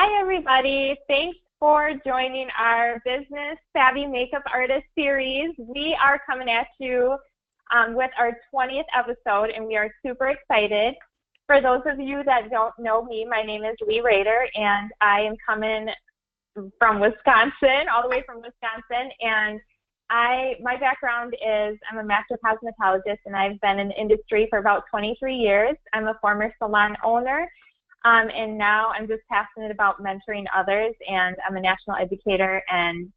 Hi, everybody. Thanks for joining our Business Savvy Makeup Artist series. We are coming at you with our 20th episode, and we are super excited. For those of you that don't know me, my name is Leigh Raeder, and I am coming from Wisconsin, all the way from Wisconsin. And my background is I'm a master cosmetologist, and I've been in the industry for about 23 years. I'm a former salon owner. And now I'm just passionate about mentoring others, and I'm a national educator, and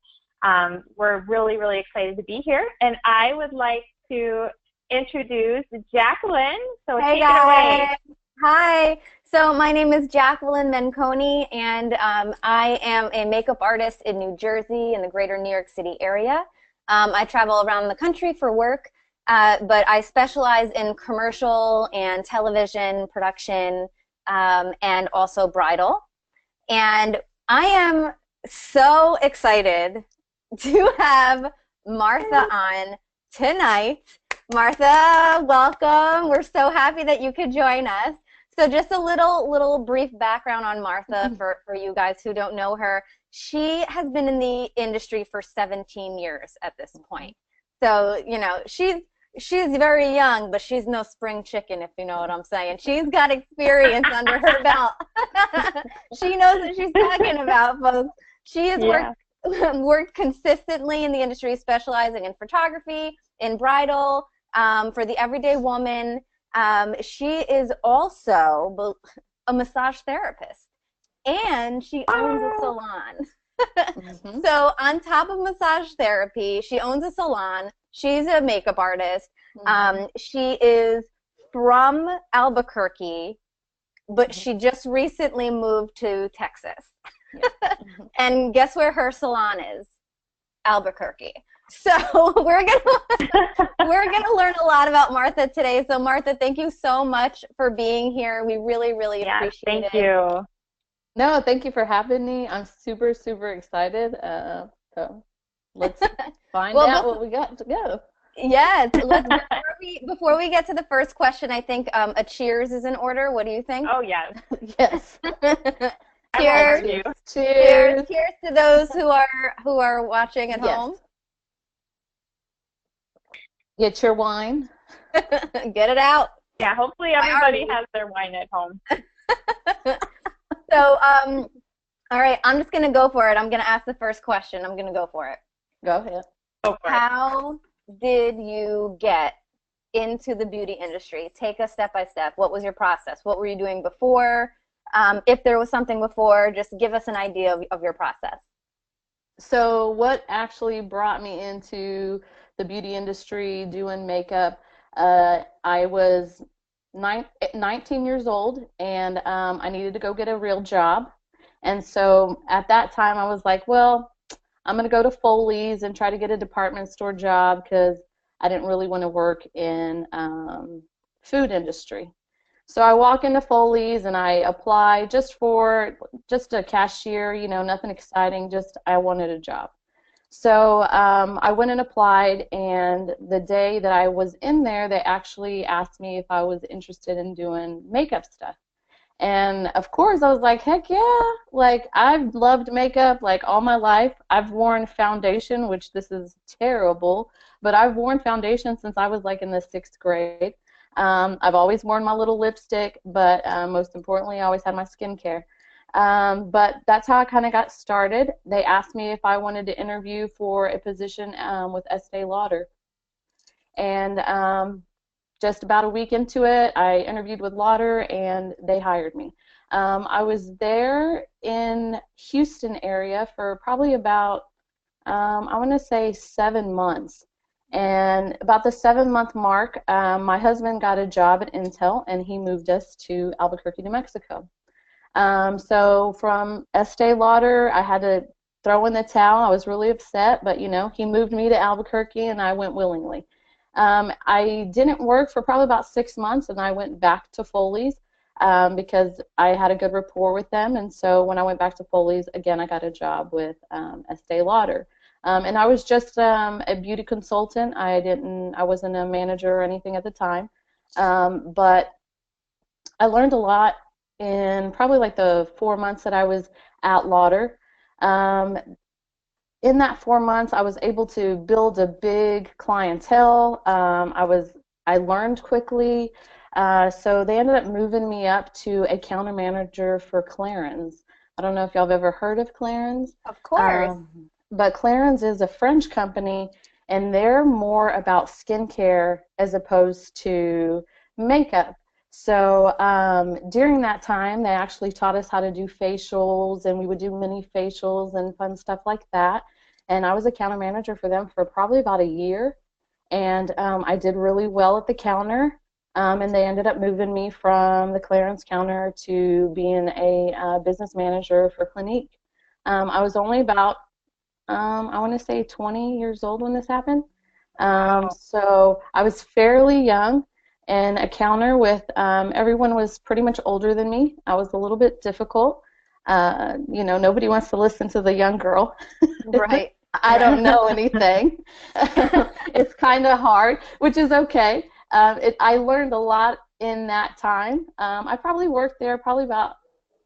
we're really, really excited to be here. And I would like to introduce Jacqueline. So hey take guys. it away. Hi. So my name is Jacqueline Menconi, and I am a makeup artist in New Jersey in the greater New York City area. I travel around the country for work, but I specialize in commercial and television production, and also bridal. And I am so excited to have Martha on tonight. Martha, welcome. We're so happy that you could join us. So just a little brief background on Martha for you guys who don't know her. She has been in the industry for 17 years at this point. So, you know, she's very young, but she's no spring chicken, if you know what I'm saying. She's got experience under her belt. She knows what she's talking about, folks. She has worked consistently in the industry, specializing in photography, in bridal, for the everyday woman. She is also a massage therapist, and she owns a salon. So on top of massage therapy, she owns a salon. She's a makeup artist. She is from Albuquerque, but she just recently moved to Texas. And guess where her salon is? Albuquerque. So we're gonna learn a lot about Martha today. So Martha, thank you so much for being here. We really, really appreciate it. Thank you. No, thank you for having me. I'm super, super excited. So let's find out what we got to go. Yes. Before we get to the first question, I think a cheers is in order. What do you think? Oh, yes. Yes. Cheers. Cheers. Cheers to those who are watching at home. Get your wine. Get it out. Yeah, hopefully everybody has their wine at home. So, all right, I'm just going to go for it. I'm going to ask the first question. I'm going to go for it. Go ahead. Go for it. How did you get into the beauty industry? Take us step by step. What was your process? What were you doing before? If there was something before, just give us an idea of your process. So what actually brought me into the beauty industry doing makeup, I was 19 years old, and I needed to go get a real job. And so at that time I was like, well, I'm going to go to Foley's and try to get a department store job because I didn't really want to work in food industry. So I walk into Foley's and I apply just a cashier, you know, nothing exciting, just I wanted a job. So I went and applied, and the day that I was in there, they actually asked me if I was interested in doing makeup stuff. And of course I was like, heck yeah, like I've loved makeup like all my life. I've worn foundation, which this is terrible, but I've worn foundation since I was like in the 6th grade. I've always worn my little lipstick, but most importantly, I always had my skincare. But that's how I kind of got started. They asked me if I wanted to interview for a position with Estee Lauder. And just about a week into it, I interviewed with Lauder, and they hired me. I was there in Houston area for probably about, I want to say 7 months. And about the 7-month mark, my husband got a job at Intel, and he moved us to Albuquerque, New Mexico. So from Estee Lauder, I had to throw in the towel. I was really upset, but, you know, he moved me to Albuquerque, and I went willingly. I didn't work for probably about 6 months, and I went back to Foley's because I had a good rapport with them. And so when I went back to Foley's, again, I got a job with Estee Lauder. And I was just a beauty consultant. I wasn't a manager or anything at the time. But I learned a lot in probably like the 4 months that I was at Lauder. In that 4 months, I was able to build a big clientele. I learned quickly, so they ended up moving me up to a counter manager for Clarins. I don't know if y'all have ever heard of Clarins. Of course. But Clarins is a French company, and they're more about skincare as opposed to makeup. So during that time, they actually taught us how to do facials, and we would do mini facials and fun stuff like that. And I was a counter manager for them for probably about a year, and I did really well at the counter, and they ended up moving me from the Clarins counter to being a business manager for Clinique. I was only about, I want to say 20 years old when this happened. So I was fairly young, and a counter with everyone was pretty much older than me. I was a little bit difficult. You know, nobody wants to listen to the young girl. Right. I don't know anything. It's kind of hard, which is okay. I learned a lot in that time. I probably worked there probably about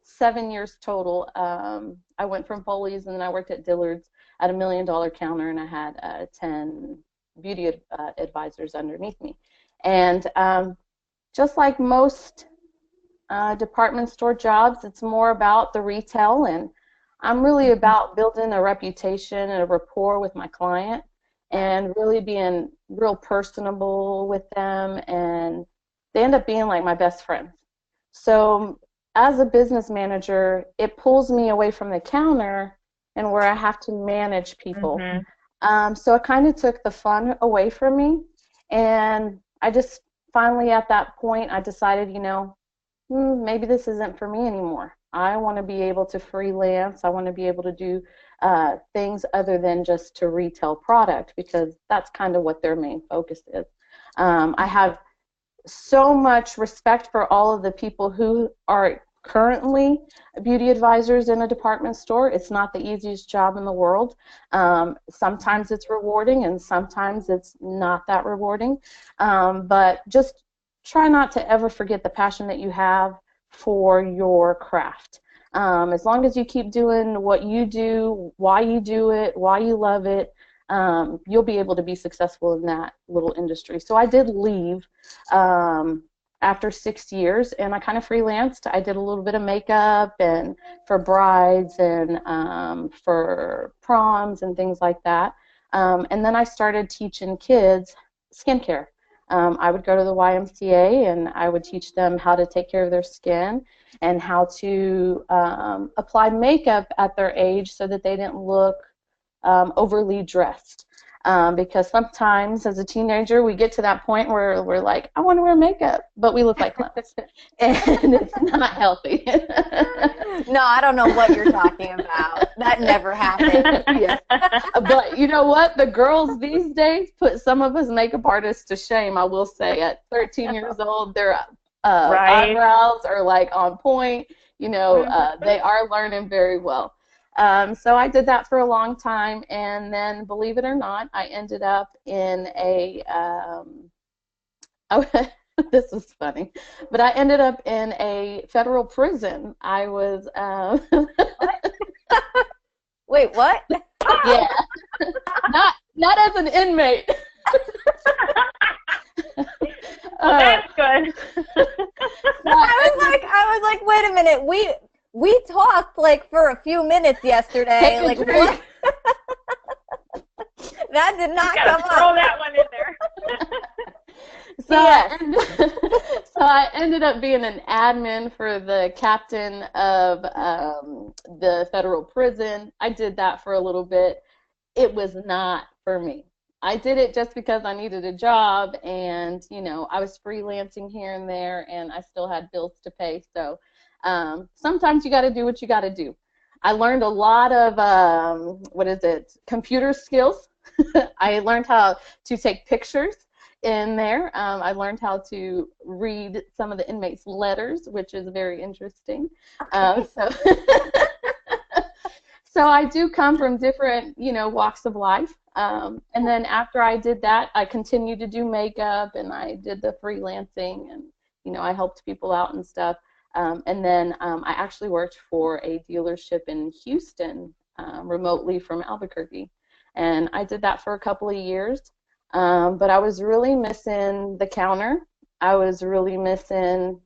7 years total. I went from Foley's, and then I worked at Dillard's at $1 million counter, and I had 10 beauty advisors underneath me. And just like most department store jobs, it's more about the retail, and I'm really about building a reputation and a rapport with my client and really being real personable with them, and they end up being like my best friends. So as a business manager, it pulls me away from the counter and where I have to manage people. So it kind of took the fun away from me, and I just finally at that point I decided, you know, maybe this isn't for me anymore. I want to be able to freelance. I want to be able to do things other than just to retail product, because that's kind of what their main focus is. I have so much respect for all of the people who are currently beauty advisors in a department store. It's not the easiest job in the world. Sometimes it's rewarding, and sometimes it's not that rewarding. But just try not to ever forget the passion that you have for your craft. As long as you keep doing what you do, why you do it, why you love it, you'll be able to be successful in that little industry. So I did leave after 6 years, and I kind of freelanced. I did a little bit of makeup and for brides and for proms and things like that. And then I started teaching kids skincare. I would go to the YMCA, and I would teach them how to take care of their skin and how to apply makeup at their age so that they didn't look overly dressed. Because sometimes as a teenager we get to that point where we're like, I want to wear makeup, but we look like clowns. And it's not healthy. No, I don't know what you're talking about. That never happened. Yeah. But you know what? The girls these days put some of us makeup artists to shame, I will say. At 13 years old, their eyebrows are like on point. You know, they are learning very well. So I did that for a long time, and then, believe it or not, I ended up in a, this is funny, but I ended up in a federal prison. I was, What? Wait, what? Yeah, not as an inmate. That's good. I was like, wait a minute, we talked like for a few minutes yesterday. Like what? That did not come up. Throw that one in there. So I ended up being an admin for the captain of the federal prison. I did that for a little bit. It was not for me. I did it just because I needed a job, and you know, I was freelancing here and there, and I still had bills to pay. So sometimes you got to do what you got to do. I learned a lot of computer skills. I learned how to take pictures in there. I learned how to read some of the inmates' letters, which is very interesting. So I do come from different, walks of life. And then after I did that, I continued to do makeup, and I did the freelancing, and I helped people out and stuff. And then I actually worked for a dealership in Houston remotely from Albuquerque. And I did that for a couple of years. But I was really missing the counter. I was really missing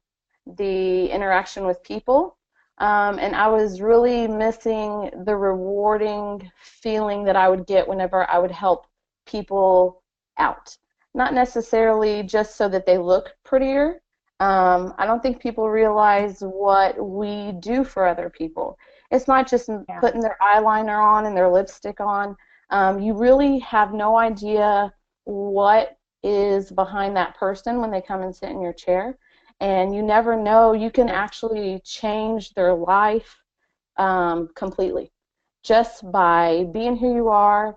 the interaction with people. And I was really missing the rewarding feeling that I would get whenever I would help people out. Not necessarily just so that they look prettier. I don't think people realize what we do for other people. It's not just putting their eyeliner on and their lipstick on. You really have no idea what is behind that person when they come and sit in your chair. And you never know, you can actually change their life completely just by being who you are,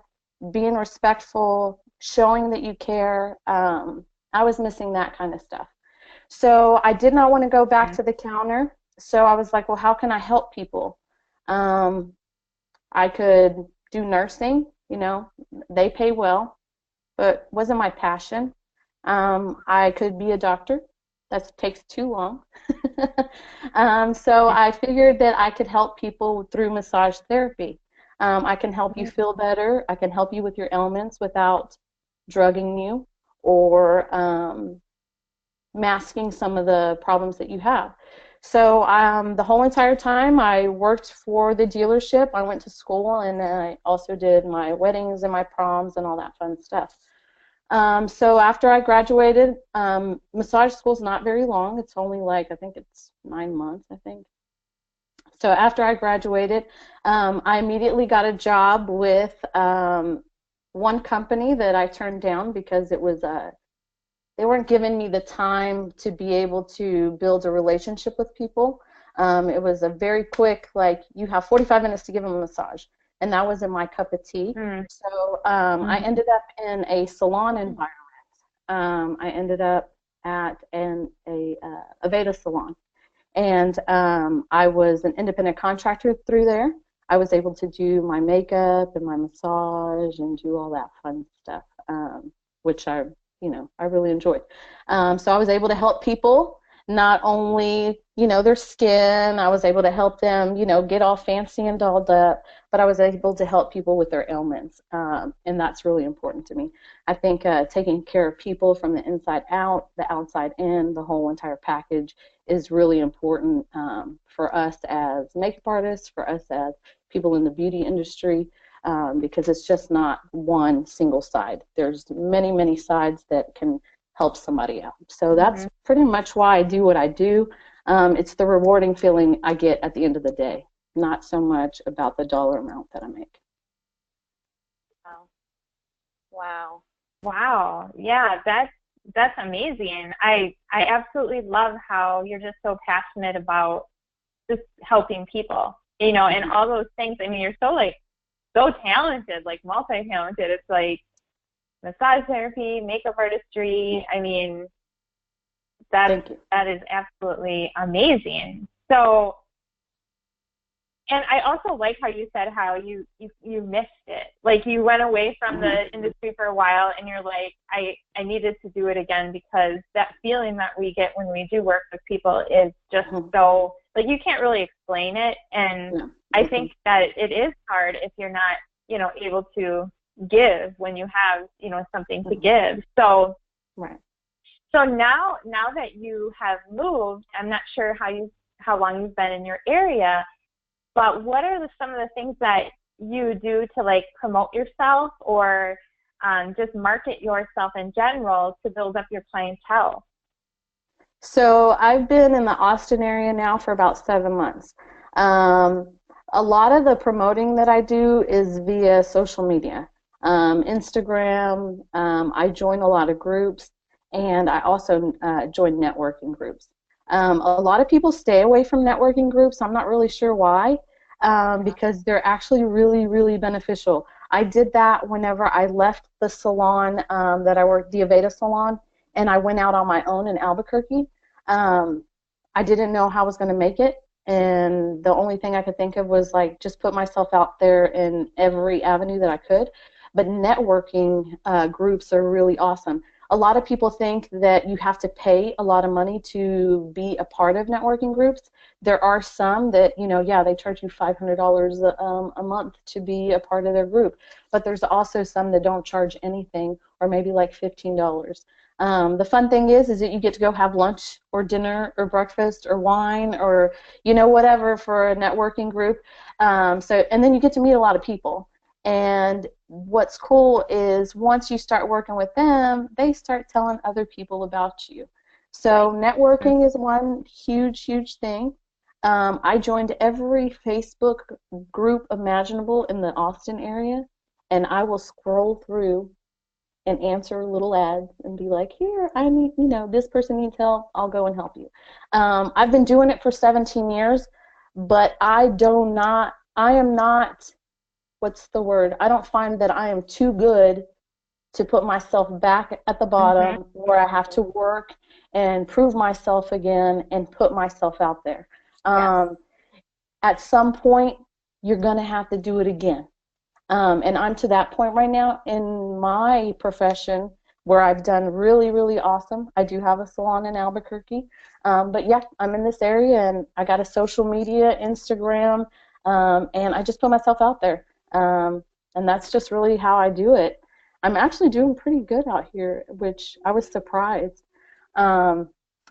being respectful, showing that you care. I was missing that kind of stuff. So I did not want to go back to the counter. So I was like, well, how can I help people? I could do nursing, you know, they pay well, but wasn't my passion. I could be a doctor. That takes too long. So I figured that I could help people through massage therapy. I can help you feel better. I can help you with your ailments without drugging you or masking some of the problems that you have. So the whole entire time I worked for the dealership. I went to school, and I also did my weddings and my proms and all that fun stuff. So after I graduated, massage school's not very long. It's only like, I think it's 9 months, I think. So after I graduated, I immediately got a job with one company that I turned down because it was they weren't giving me the time to be able to build a relationship with people. It was a very quick, like, you have 45 minutes to give them a massage. And that wasn't my cup of tea. So I ended up in a salon environment. I ended up at a Aveda salon. And I was an independent contractor through there. I was able to do my makeup and my massage and do all that fun stuff, which I really enjoyed. So I was able to help people, not only, their skin. I was able to help them, get all fancy and dolled up, but I was able to help people with their ailments, and that's really important to me. I think taking care of people from the inside out, the outside in, the whole entire package is really important for us as makeup artists, for us as people in the beauty industry, because it's just not one single side. There's many, many sides that can help somebody out. So that's pretty much why I do what I do. It's the rewarding feeling I get at the end of the day, not so much about the dollar amount that I make. Wow. Yeah, that's amazing. I absolutely love how you're just so passionate about just helping people, and all those things. I mean, you're so talented, like multi-talented. It's like massage therapy, makeup artistry. I mean, that is absolutely amazing. So, and I also like how you said how you missed it. Like, you went away from the industry for a while, and you're like, I needed to do it again, because that feeling that we get when we do work with people is just so, like, you can't really explain it. And I think that it is hard if you're not, able to give when you have, something to give. So, so now that you have moved, I'm not sure how long you've been in your area, but what are some of the things that you do to, like, promote yourself or just market yourself in general to build up your clientele? So I've been in the Austin area now for about 7 months. A lot of the promoting that I do is via social media. Instagram, I join a lot of groups, and I also join networking groups. A lot of people stay away from networking groups. I'm not really sure why, because they're actually really, really beneficial. I did that whenever I left the salon that I worked, the Aveda salon, and I went out on my own in Albuquerque. I didn't know how I was going to make it, and the only thing I could think of was, like, just put myself out there in every avenue that I could. But networking groups are really awesome. a lot of people think that you have to pay a lot of money to be a part of networking groups. There are some that, you know, yeah, they charge you $500 a month to be a part of their group, but there's also some that don't charge anything, or maybe like $15. The fun thing is that you get to go have lunch or dinner or breakfast or wine or, you know, whatever for a networking group. And then you get to meet a lot of people. And what's cool is once you start working with them, they start telling other people about you. So networking is one huge, huge thing. I joined every Facebook group imaginable in the Austin area, and I will scroll through and answer little ads and be like, here, I need, you know, this person needs help, I'll go and help you. I've been doing it for 17 years, but I am not, what's the word? I don't find that I am too good to put myself back at the bottom where I have to work and prove myself again and put myself out there. At some point, you're going to have to do it again. And I'm to that point right now in my profession where I've done really, really awesome. I do have a salon in Albuquerque. But yeah, I'm in this area, and I got a social media, Instagram, and I just put myself out there. And that's just really how I do it. I'm actually doing pretty good out here, which I was surprised.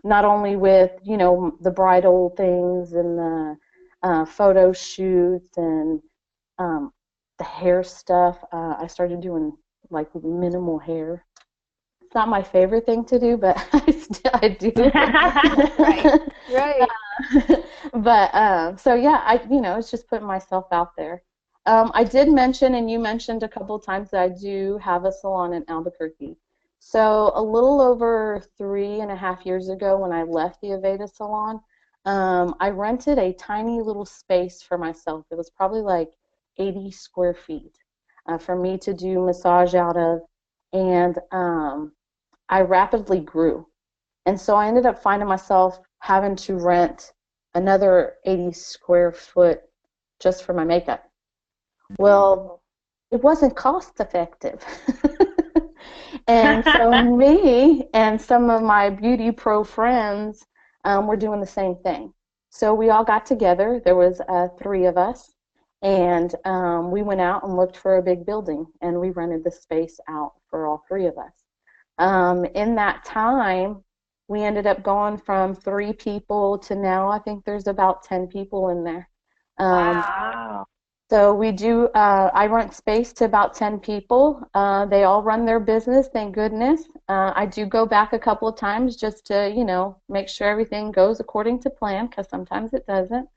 Not only with, you know, the bridal things and the photo shoots and the hair stuff. I started doing like minimal hair. It's not my favorite thing to do, but I do. Right. But so yeah, you know, it's just putting myself out there. I did mention, and you mentioned a couple of times, that I do have a salon in Albuquerque. So a little over 3.5 years ago, when I left the Aveda salon, I rented a tiny little space for myself. It was probably like 80 square feet for me to do massage out of, and I rapidly grew. And so I ended up finding myself having to rent another 80 square foot just for my makeup. Well, it wasn't cost effective. And so me and some of my beauty pro friends were doing the same thing. So we all got together. There was 3 of us. And we went out and looked for a big building, and we rented the space out for all 3 of us. In that time, we ended up going from 3 people to now I think there's about 10 people in there. Wow. So we do, I rent space to about 10 people. They all run their business, thank goodness. I do go back a couple of times just to, you know, make sure everything goes according to plan, because sometimes it doesn't.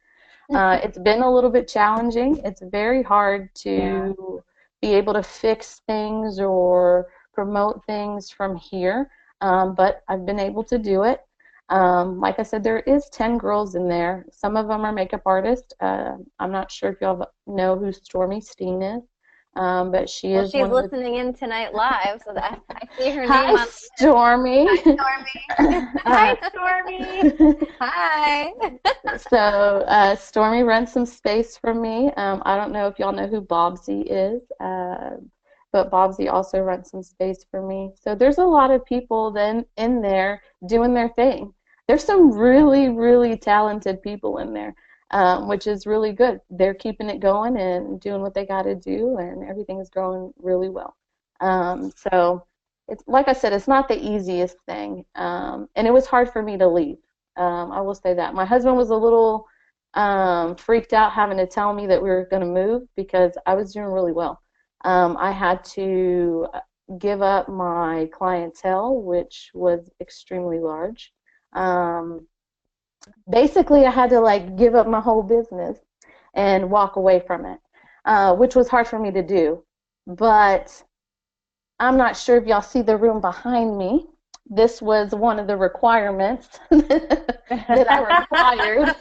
It's been a little bit challenging. It's very hard to be able to fix things or promote things from here, but I've been able to do it. Like I said, there is 10 girls in there. Some of them are makeup artists. I'm not sure if y'all know who Stormy Steen is, but she is. She's listening in tonight live, so that I see her name Hi, on. Stormy. Hi, Stormy. Hi, Stormy. Hi. So Stormy rents some space from me. I don't know if y'all know who Bobsy is, but Bobsy also rents some space for me. So there's a lot of people then in there doing their thing. There's some really, really talented people in there, which is really good. They're keeping it going and doing what they got to do, and everything is going really well. So it's, like I said, it's not the easiest thing, and it was hard for me to leave. I will say that. My husband was a little freaked out having to tell me that we were going to move because I was doing really well. I had to give up my clientele, which was extremely large. Basically, I had to like give up my whole business and walk away from it, which was hard for me to do. But I'm not sure if y'all see the room behind me. This was one of the requirements that I required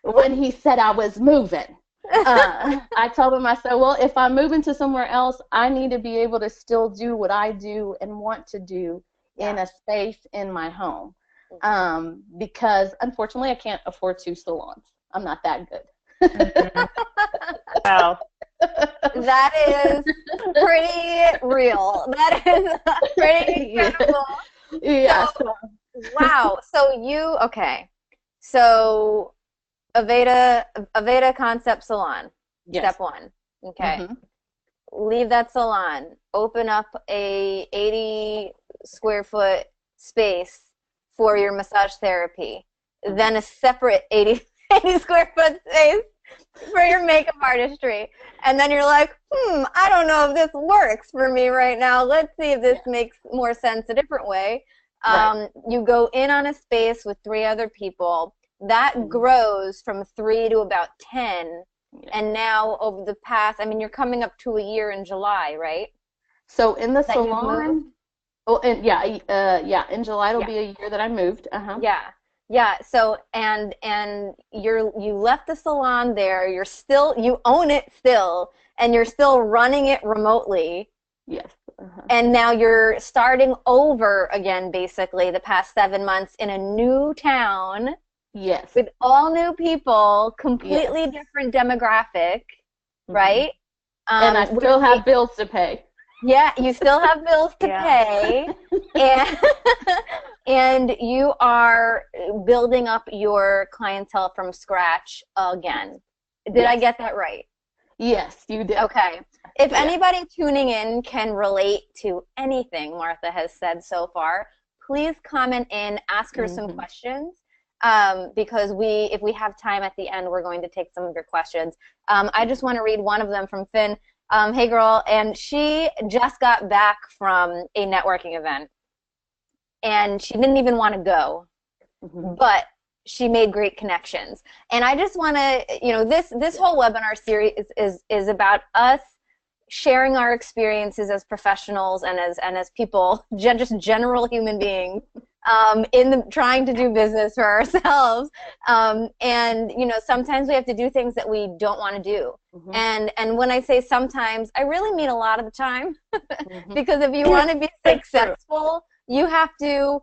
when he said I was moving. I told him, I said, well, if I'm moving to somewhere else, I need to be able to still do what I do and want to do in a space in my home. Because unfortunately I can't afford 2 salons. I'm not that good. Well, That is pretty real. That is pretty incredible. Yeah. So, wow. So okay. So Aveda Concept Salon. Yes. Step one. Okay. Leave that salon. Open up a 80 square foot space for your massage therapy. Then a separate 80 square foot space for your makeup artistry. And then you're like, I don't know if this works for me right now. Let's see if this makes more sense a different way. You go in on a space with 3 other people. That grows from 3 to about 10. And now over the past, I mean, you're coming up to a year in July, right? So in the salon, in July it'll be a year that I moved. Yeah. So and you left the salon there. You own it still, and you're still running it remotely. Yes. And now you're starting over again, basically the past 7 months in a new town. Yes. With all new people, completely different demographic, right? And I still have bills to pay. Yeah, you still have bills to pay, and you are building up your clientele from scratch again. Did I get that right? Yes, you did. Okay. If anybody tuning in can relate to anything Martha has said so far, please comment in, ask her some questions. Because if we have time at the end, we're going to take some of your questions. I just want to read one of them from Finn. Hey girl, and she just got back from a networking event, and she didn't even want to go, but she made great connections. And I just want to, this whole webinar series is about us sharing our experiences as professionals and as people, just general human beings. Trying to do business for ourselves, and sometimes we have to do things that we don't want to do, and when I say sometimes, I really mean a lot of the time, because if you want to be successful, you have to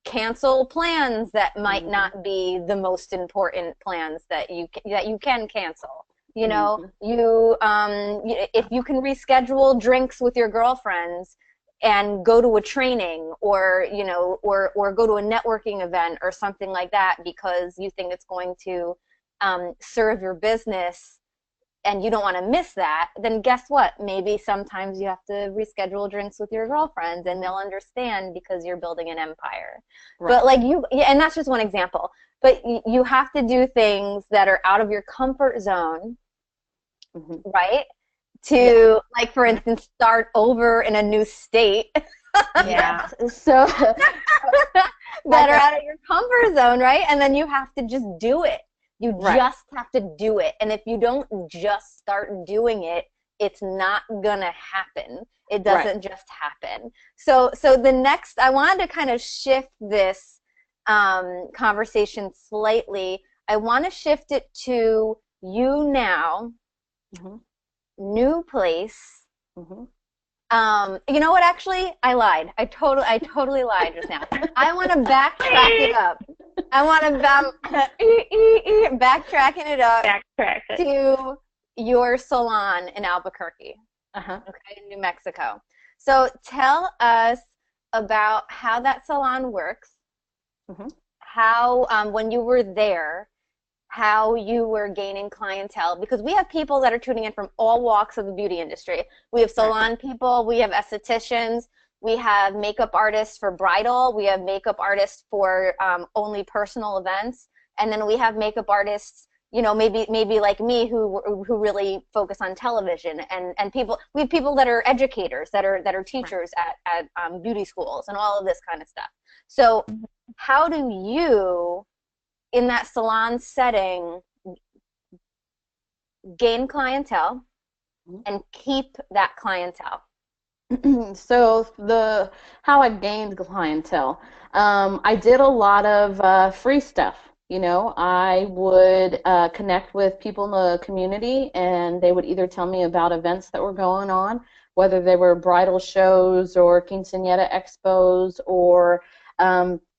cancel plans that might not be the most important plans that you can cancel. If you can reschedule drinks with your girlfriends and go to a training, or go to a networking event or something like that because you think it's going to serve your business and you don't want to miss that, then guess what? Maybe sometimes you have to reschedule drinks with your girlfriends, and they'll understand because you're building an empire. Right. But and that's just one example. But you have to do things that are out of your comfort zone, right? To, for instance, start over in a new state. So that are out of your comfort zone, right? And then you have to just do it. You just have to do it. And if you don't just start doing it, it's not gonna happen. It doesn't just happen. So the next, I wanted to kind of shift this conversation slightly. I want to shift it to you now. New place. You know what? Actually, I lied. I totally lied just now. I want to backtrack it up. I want to backtracking it up to your salon in Albuquerque, in New Mexico. So tell us about how that salon works. How when you were there, how you were gaining clientele, because we have people that are tuning in from all walks of the beauty industry. We have salon people, we have estheticians, we have makeup artists for bridal, we have makeup artists for only personal events, and then we have makeup artists, maybe like me who really focus on television, and people. We have people that are educators, that are teachers at beauty schools and all of this kind of stuff. So how do you, in that salon setting, gain clientele and keep that clientele? So how I gained clientele, I did a lot of free stuff. I would connect with people in the community, and they would either tell me about events that were going on, whether they were bridal shows or quinceañera expos, or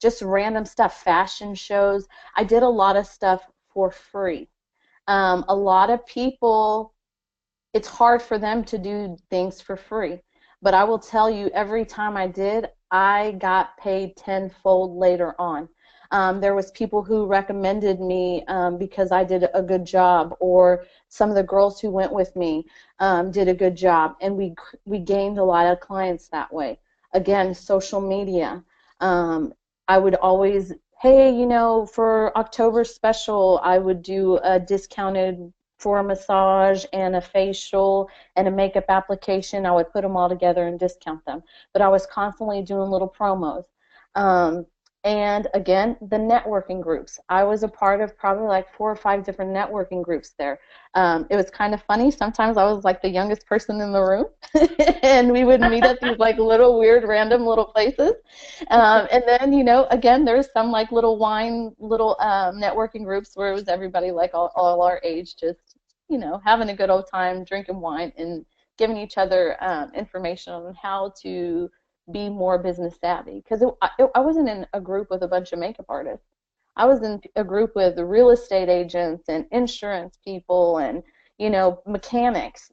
just random stuff, fashion shows. I did a lot of stuff for free. A lot of people it's hard for them to do things for free. But I will tell you, every time I did, I got paid tenfold later on. There was people who recommended me because I did a good job, or some of the girls who went with me did a good job, and we gained a lot of clients that way. Again, social media. I would always, hey, you know, for October special, I would do a discounted for a massage and a facial and a makeup application. I would put them all together and discount them. But I was constantly doing little promos. And again, the networking groups. I was a part of probably like 4 or 5 different networking groups there. It was kind of funny. Sometimes I was like the youngest person in the room, and we would meet at these like little weird random little places. And then, you know, again, there's some like little networking groups where it was everybody like all our age, just, you know, having a good old time, drinking wine and giving each other information on how to be more business savvy. Because I wasn't in a group with a bunch of makeup artists. I was in a group with real estate agents and insurance people and, you know, mechanics,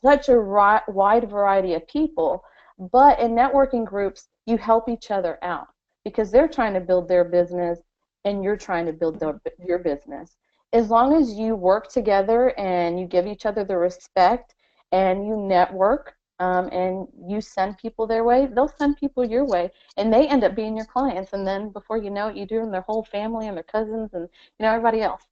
such a wide variety of people. But in networking groups, you help each other out because they're trying to build their business and you're trying to build your business. As long as you work together and you give each other the respect and you network, and you send people their way, they'll send people your way, and they end up being your clients. And then before you know it, you're doing their whole family and their cousins and, you know, everybody else.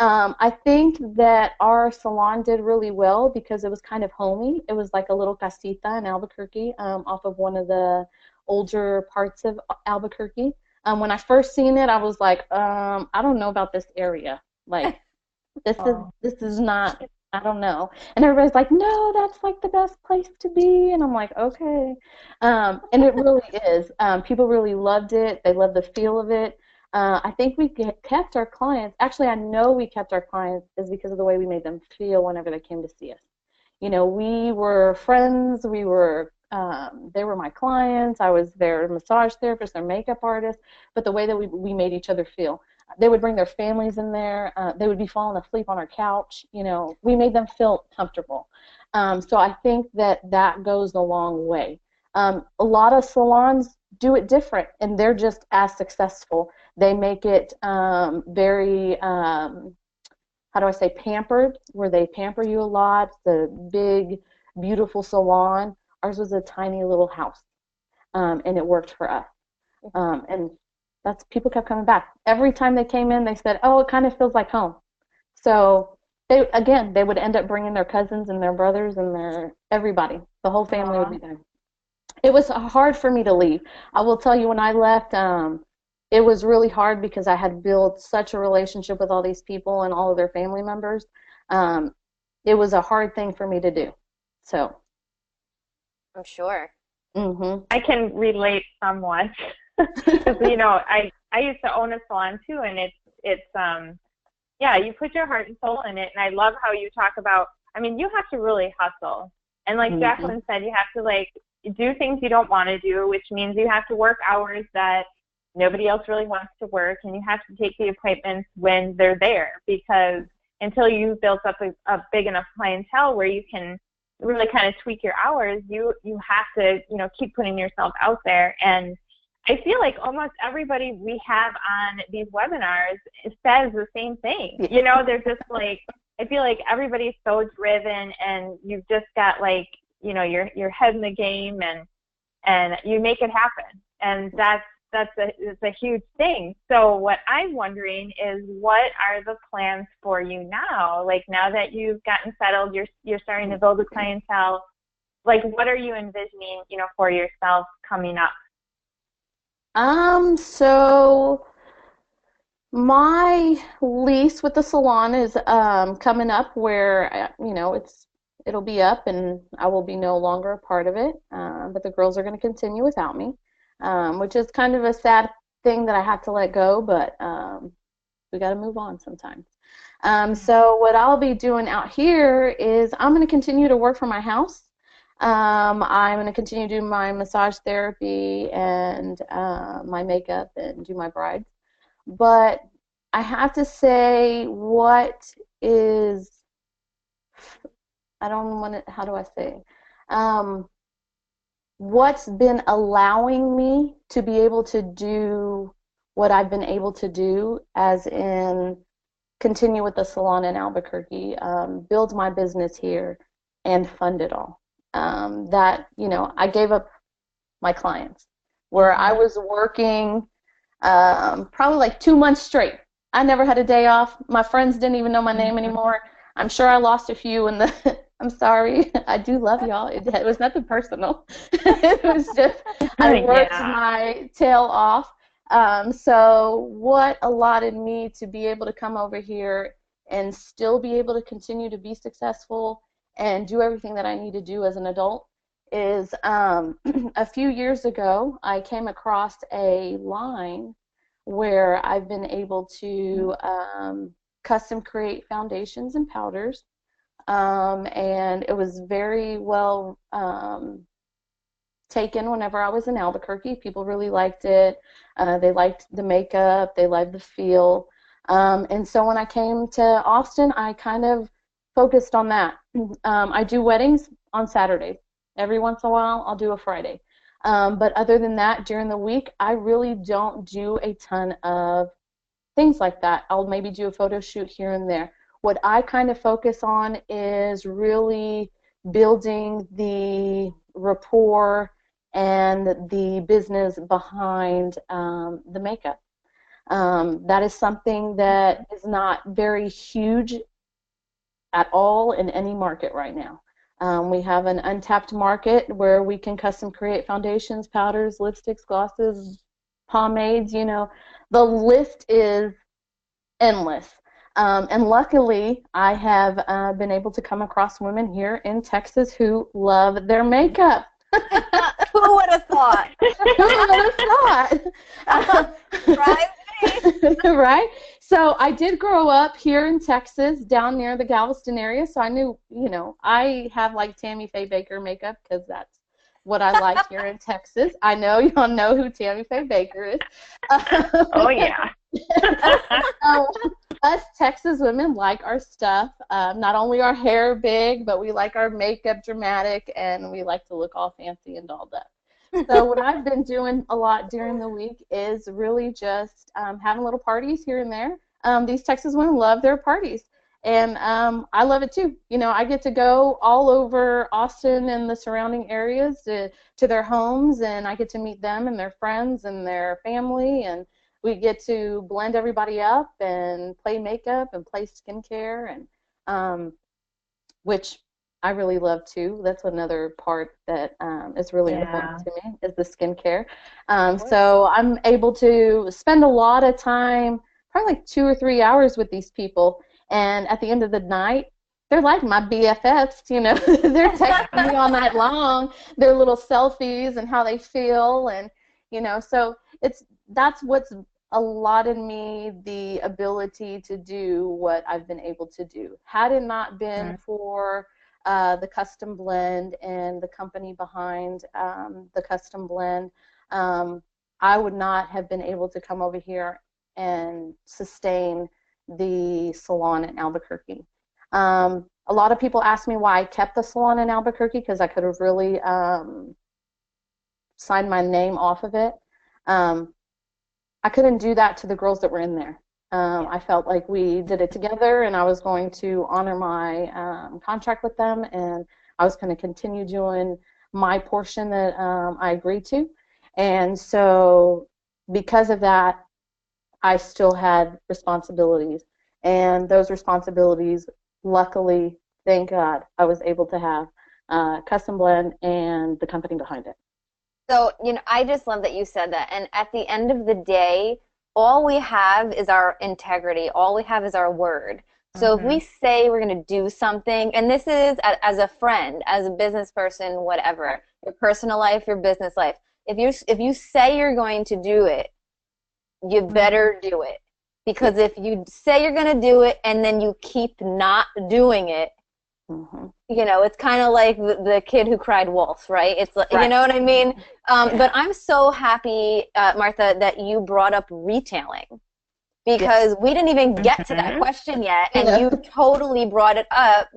I think that our salon did really well because it was kind of homey. It was like a little casita in Albuquerque, off of one of the older parts of Albuquerque. When I first seen it, I was like, I don't know about this area. Like, this is not. I don't know. And everybody's like, no, that's like the best place to be. And I'm like, okay. And it really is. People really loved it. They loved the feel of it. I think we kept our clients. Actually, I know we kept our clients is because of the way we made them feel whenever they came to see us. You know, we were friends. They were my clients. I was their massage therapist, their makeup artist. But the way that we made each other feel. They would bring their families in there. They would be falling asleep on our couch. You know, we made them feel comfortable. So I think that goes a long way. A lot of salons do it different, and they're just as successful. They make it very, how do I say, pampered, where they pamper you a lot. The big, beautiful salon. Ours was a tiny little house, and it worked for us. And people kept coming back. Every time they came in, they said, oh, it kind of feels like home. So they would end up bringing their cousins and their brothers and everybody. The whole family would be there. It was hard for me to leave. I will tell you, when I left, it was really hard because I had built such a relationship with all these people and all of their family members. It was a hard thing for me to do. So I'm sure. Mm-hmm. I can relate somewhat. Because, you know, I used to own a salon too, and it's yeah, you put your heart and soul in it, and I love how you talk about, I mean, you have to really hustle, and like Jacqueline said, you have to like do things you don't want to do, which means you have to work hours that nobody else really wants to work, and you have to take the appointments when they're there, because until you've built up a big enough clientele where you can really kind of tweak your hours, you have to, you know, keep putting yourself out there. And I feel like almost everybody we have on these webinars says the same thing. You know, they're just like, I feel like everybody's so driven, and you've just got like, you know, your head in the game, and you make it happen. And it's a huge thing. So what I'm wondering is, what are the plans for you now? Like, now that you've gotten settled, you're starting to build a clientele. Like, what are you envisioning, you know, for yourself coming up? So my lease with the salon is coming up, where you know, it'll be up and I will be no longer a part of it, but the girls are going to continue without me, which is kind of a sad thing that I have to let go, but we got to move on sometimes. So what I'll be doing out here is I'm going to continue to work from my house. I'm going to continue to do my massage therapy and my makeup and do my brides. But I have to say, what is, I don't want to, how do I say, what's been allowing me to be able to do what I've been able to do, as in continue with the salon in Albuquerque, build my business here, and fund it all. That, you know, I gave up my clients where I was working probably like 2 months straight. I never had a day off. My friends didn't even know my name anymore. I'm sure I lost a few in the I'm sorry. I do love y'all. It was nothing personal. It was just I worked my tail off. So what allotted me to be able to come over here and still be able to continue to be successful and do everything that I need to do as an adult is a few years ago I came across a line where I've been able to custom create foundations and powders, and it was very well taken whenever I was in Albuquerque. People really liked it. They liked the makeup. They liked the feel. And so when I came to Austin, I kind of focused on that. I do weddings on Saturdays. Every once in a while, I'll do a Friday. But other than that, during the week, I really don't do a ton of things like that. I'll maybe do a photo shoot here and there. What I kind of focus on is really building the rapport and the business behind the makeup. That is something that is not very huge at all in any market right now. We have an untapped market where we can custom create foundations, powders, lipsticks, glosses, pomades, you know. The list is endless. And luckily, I have been able to come across women here in Texas who love their makeup. Who would have thought? Who would have thought? Right? Right? So I did grow up here in Texas, down near the Galveston area, so I knew, you know, I have like Tammy Faye Baker makeup because that's what I like here in Texas. I know y'all know who Tammy Faye Baker is. Oh, yeah. Us Texas women like our stuff. Not only our hair big, but we like our makeup dramatic, and we like to look all fancy and dolled up. So what I've been doing a lot during the week is really just having little parties here and there. These Texas women love their parties, and I love it too. You know, I get to go all over Austin and the surrounding areas to their homes, and I get to meet them and their friends and their family, and we get to blend everybody up and play makeup and play skincare, and which I really love too. That's another part that is really important to me is the skincare. So I'm able to spend a lot of time, probably like 2 or 3 hours with these people, and at the end of the night, they're like my BFFs, you know. They're texting me all night long, their little selfies and how they feel, and you know, so that's what's allotted me the ability to do what I've been able to do. Had it not been for the custom blend and the company behind the custom blend, I would not have been able to come over here and sustain the salon in Albuquerque. A lot of people ask me why I kept the salon in Albuquerque, because I could have really signed my name off of it. I couldn't do that to the girls that were in there. I felt like we did it together, and I was going to honor my contract with them, and I was going to continue doing my portion that I agreed to. And so because of that, I still had responsibilities. And those responsibilities, luckily, thank God, I was able to have Custom Blend and the company behind it. So, you know, I just love that you said that. And at the end of the day, all we have is our integrity. All we have is our word. So if we say we're going to do something, and this is as a friend, as a business person, whatever, your personal life, your business life, if you say you're going to do it, you better do it. Because if you say you're going to do it and then you keep not doing it, you know, it's kind of like the kid who cried wolf, right? It's like, you know what I mean? But I'm so happy, Martha, that you brought up retailing, because we didn't even get to that question yet, and you totally brought it up.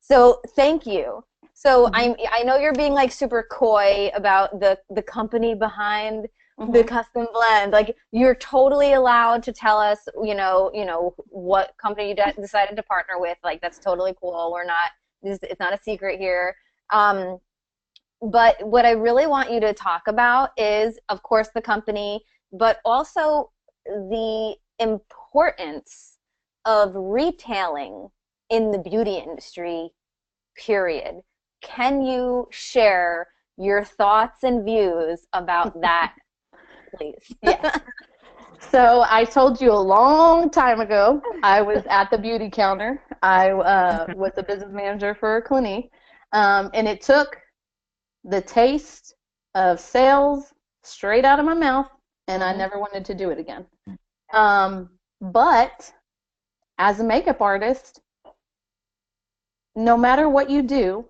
So thank you. So I know you're being like super coy about the company behind the custom blend. Like, you're totally allowed to tell us, what company you decided to partner with. Like, that's totally cool. We're not, it's not a secret here. But what I really want you to talk about is, of course, the company, but also the importance of retailing in the beauty industry, period. Can you share your thoughts and views about that, please? Yes. So I told you a long time ago, I was at the beauty counter. I was a business manager for a clinic, and it took the taste of sales straight out of my mouth, and I never wanted to do it again. But as a makeup artist, no matter what you do,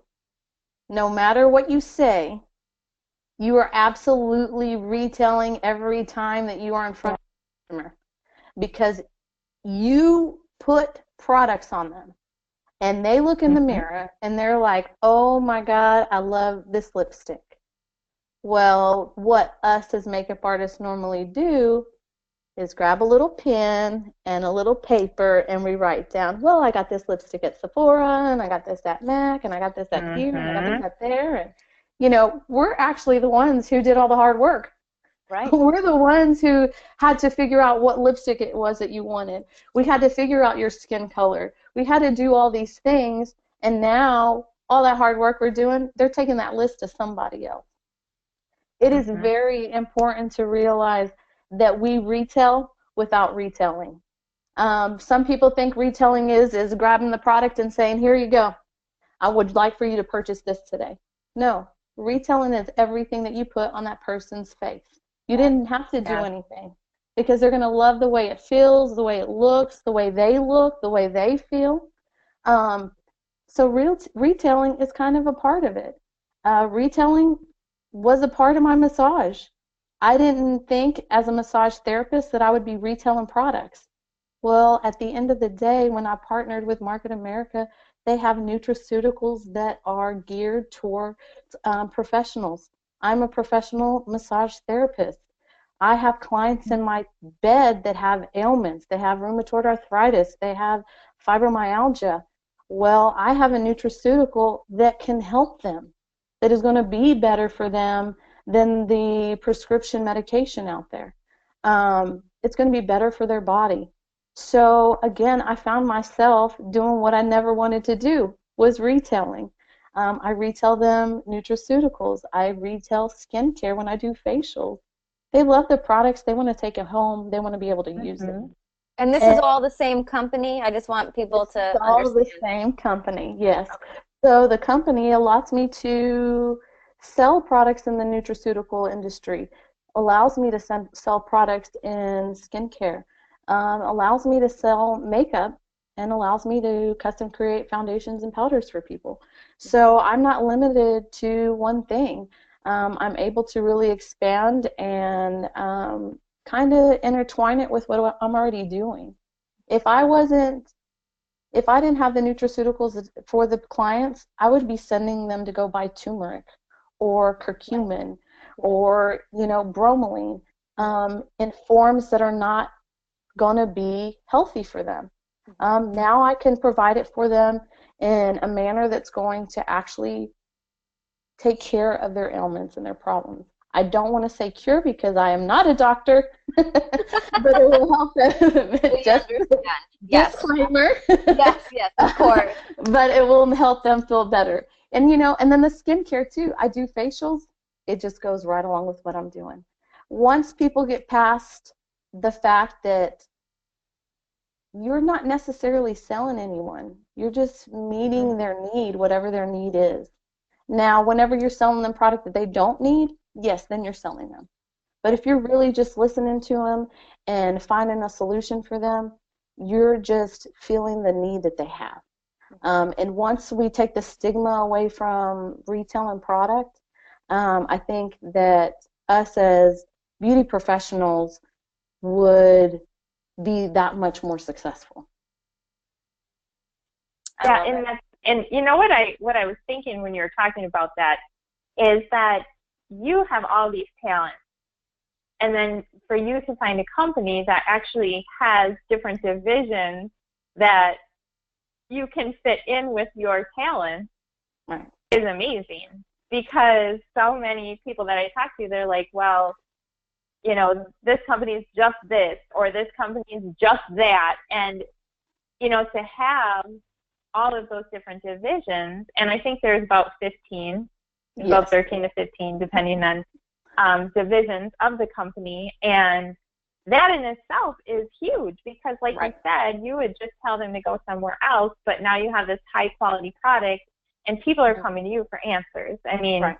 no matter what you say, you are absolutely retailing every time that you are in front of a customer, because you put products on them and they look in the mirror and they're like, oh my God, I love this lipstick. Well, what us as makeup artists normally do is grab a little pen and a little paper and we write down, well, I got this lipstick at Sephora, and I got this at MAC, and I got this at here, and I got this at there. And, we're actually the ones who did all the hard work. Right. We're the ones who had to figure out what lipstick it was that you wanted. We had to figure out your skin color. We had to do all these things, and now all that hard work we're doing, they're taking that list to somebody else. It is very important to realize that we retail without retailing. Some people think retailing is grabbing the product and saying, here you go, I would like for you to purchase this today. No, retailing is everything that you put on that person's face. You didn't have to do anything, because they're going to love the way it feels, the way it looks, the way they look, the way they feel. So retailing is kind of a part of it. Retailing was a part of my massage. I didn't think as a massage therapist that I would be retailing products. Well, at the end of the day, when I partnered with Market America, they have nutraceuticals that are geared toward professionals. I'm a professional massage therapist. I have clients in my bed that have ailments. They have rheumatoid arthritis. They have fibromyalgia. Well, I have a nutraceutical that can help them, that is going to be better for them than the prescription medication out there. It's going to be better for their body. So again, I found myself doing what I never wanted to do, was retailing. I retail them nutraceuticals. I retail skincare when I do facials. They love the products. They want to take it home. They want to be able to use it. And this is all the same company? I just want people to understand. All the same company, yes. So the company allows me to sell products in the nutraceutical industry, allows me to sell products in skincare, allows me to sell makeup, and allows me to custom create foundations and powders for people. So I'm not limited to one thing. I'm able to really expand and kind of intertwine it with what I'm already doing. If I didn't have the nutraceuticals for the clients, I would be sending them to go buy turmeric or curcumin or, bromelain in forms that are not going to be healthy for them. Now I can provide it for them in a manner that's going to actually take care of their ailments and their problems. I don't want to say cure because I am not a doctor, but it will help them. Just disclaimer. Yes, of course. But it will help them feel better. And and then the skincare too. I do facials. It just goes right along with what I'm doing. Once people get past the fact that you're not necessarily selling anyone, you're just meeting their need, whatever their need is. Now, whenever you're selling them product that they don't need, yes, then you're selling them. But if you're really just listening to them and finding a solution for them, you're just feeling the need that they have. And once we take the stigma away from retail and product, I think that us as beauty professionals would be that much more successful. Yeah, and And you know what I was thinking when you were talking about that is that you have all these talents. And then for you to find a company that actually has different divisions that you can fit in with your talent Right. is amazing. Because so many people that I talk to, they're like, well, you know, this company is just this, or this company is just that. And, you know, to have all of those different divisions, and I think there's about 15, Yes. about 13 to 15, depending on divisions of the company. And that in itself is huge because, like Right. you said, you would just tell them to go somewhere else, but now you have this high-quality product, and people are coming to you for answers. I mean, Right.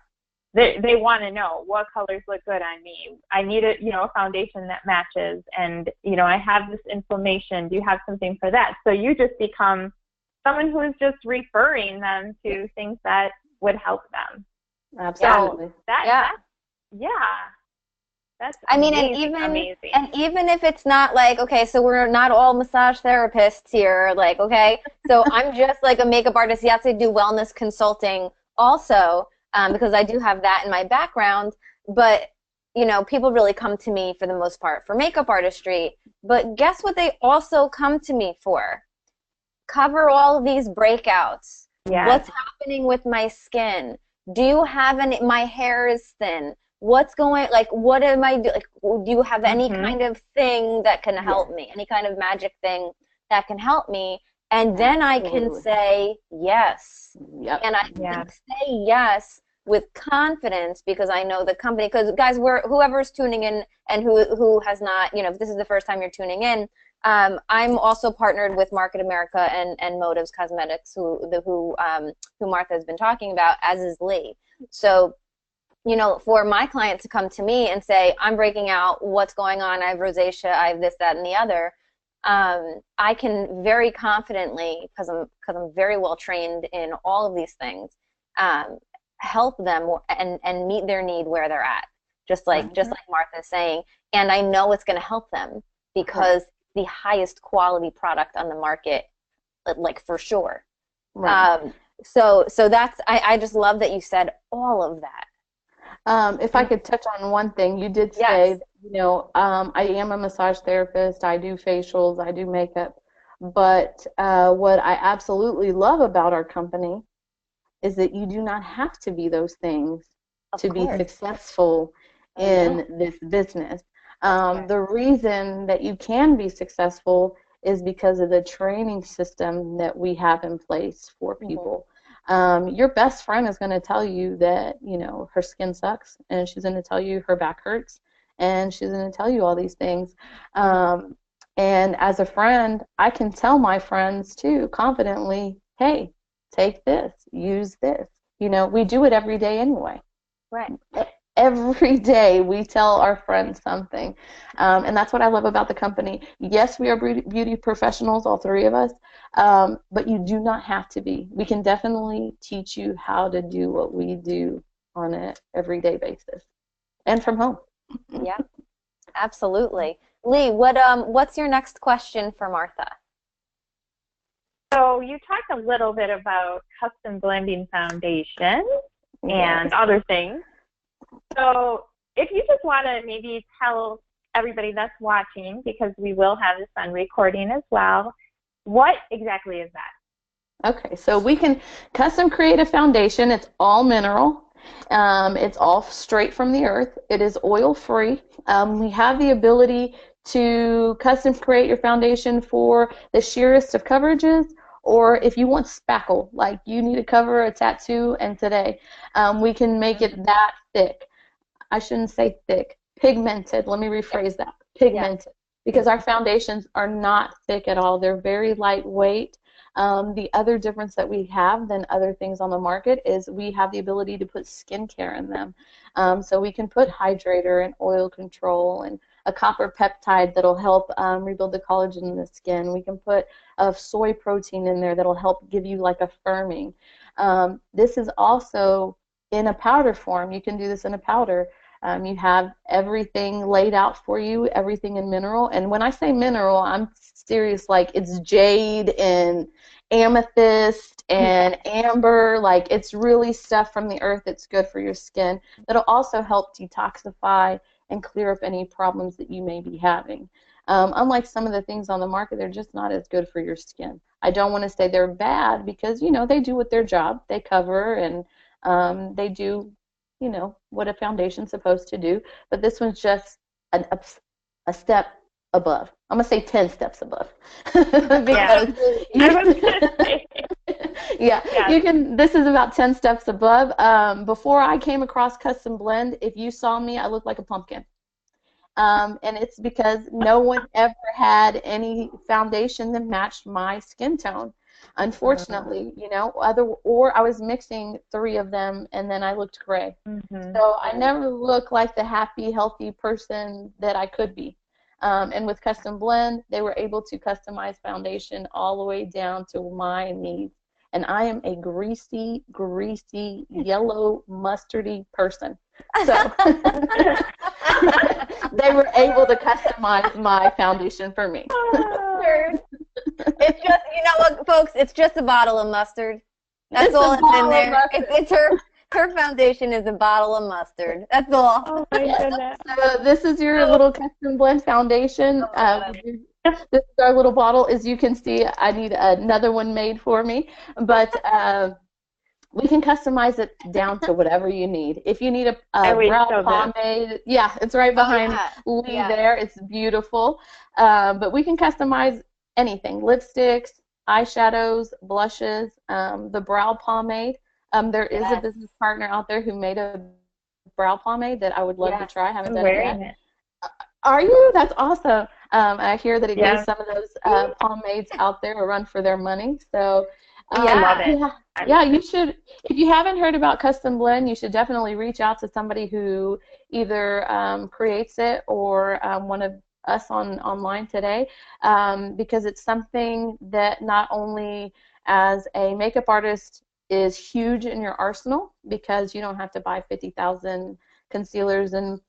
they want to know what colors look good on me. I need a foundation that matches, and, you know, I have this inflammation. Do you have something for that? So you just become someone who is just referring them to things that would help them. Absolutely. So that's I mean, amazing. and even if it's not like, okay, so we're not all massage therapists here, like, okay, so I'm just like a makeup artist. Yes, I do wellness consulting also, because I do have that in my background. But, you know, people really come to me for the most part for makeup artistry. But guess what they also come to me for? Cover all of these breakouts. Yes. What's happening with my skin? Do you have any? My hair is thin. What's going, like, what am I doing? Like, do you have any kind of thing that can help me? Any kind of magic thing that can help me? And then I can say yes. Yep. And I can say yes with confidence because I know the company. Because, guys, whoever's tuning in and who has not, you know, if this is the first time you're tuning in, I'm also partnered with Market America and Motives Cosmetics, who Martha has been talking about, as is Leigh. So, you know, for my client to come to me and say, I'm breaking out, what's going on, I have rosacea, I have this, that, and the other, I can very confidently, because I'm very well trained in all of these things, help them and meet their need where they're at, just like Martha's saying. And I know it's going to help them because the highest quality product on the market, like, for sure. Right. So that's, I just love that you said all of that. If I could touch on one thing, you did say, you know, I am a massage therapist, I do facials, I do makeup, but what I absolutely love about our company is that you do not have to be those things to be successful in this business. The reason that you can be successful is because of the training system that we have in place for people. Your best friend is going to tell you that, you know, her skin sucks, and she's going to tell you her back hurts, and she's going to tell you all these things. And as a friend, I can tell my friends too confidently, hey, take this, use this. You know, we do it every day anyway. Right. Every day we tell our friends something. And that's what I love about the company. Yes, we are beauty professionals, all three of us, but you do not have to be. We can definitely teach you how to do what we do on an everyday basis and from home. Yeah, absolutely. Leigh, what's your next question for Martha? So you talked a little bit about custom blending foundations and other things. So if you just want to maybe tell everybody that's watching, because we will have this on recording as well, what exactly is that? Okay, so we can custom create a foundation. It's all mineral. It's all straight from the earth. It is oil-free. We have the ability to custom create your foundation for the sheerest of coverages, or if you want spackle, like you need to cover a tattoo and today, we can make it that thick. I shouldn't say thick, pigmented. Let me rephrase that, pigmented, because our foundations are not thick at all. They're very lightweight. The other difference that we have than other things on the market is we have the ability to put skincare in them. So we can put hydrator and oil control and a copper peptide that'll help rebuild the collagen in the skin. We can put a soy protein in there that'll help give you like a firming. This is also in a powder form. You can do this in a powder. You have everything laid out for you, everything in mineral. And when I say mineral, I'm serious, like it's jade and amethyst and amber. Like it's really stuff from the earth that's good for your skin. That'll also help detoxify and clear up any problems that you may be having. Unlike some of the things on the market, they're just not as good for your skin. I don't want to say they're bad because, you know, they do what their job. They cover and they do, you know, what a foundation's supposed to do. But this one's just a step above. I'm going to say 10 steps above. Because you can, this is about 10 steps above. Before I came across Custom Blend, if you saw me, I looked like a pumpkin. And it's because no one ever had any foundation that matched my skin tone. Unfortunately, you know, or I was mixing 3 of them and then I looked gray. So I never looked like the happy, healthy person that I could be. And with Custom Blend, they were able to customize foundation all the way down to my needs. And I am a greasy, yellow, mustardy person. So they were able to customize my foundation for me. It's just, you know what, folks, it's just a bottle of mustard. That's all it's in there. It's her foundation is a bottle of mustard. That's all. Oh my goodness. So this is your little Custom Blend foundation. This is our little bottle. As you can see, I need another one made for me. But we can customize it down to whatever you need. If you need a brow pomade, yeah, it's right behind Leigh there. It's beautiful. But we can customize anything: lipsticks, eyeshadows, blushes, the brow pomade. There is a business partner out there who made a brow pomade that I would love to try. I haven't done it yet. Are you? That's awesome. I hear that it gives some of those pomades out there a run for their money. So I love it. Yeah, you should. If you haven't heard about Custom Blend, you should definitely reach out to somebody who either creates it or one of us online today, because it's something that not only as a makeup artist is huge in your arsenal, because you don't have to buy 50,000 concealers and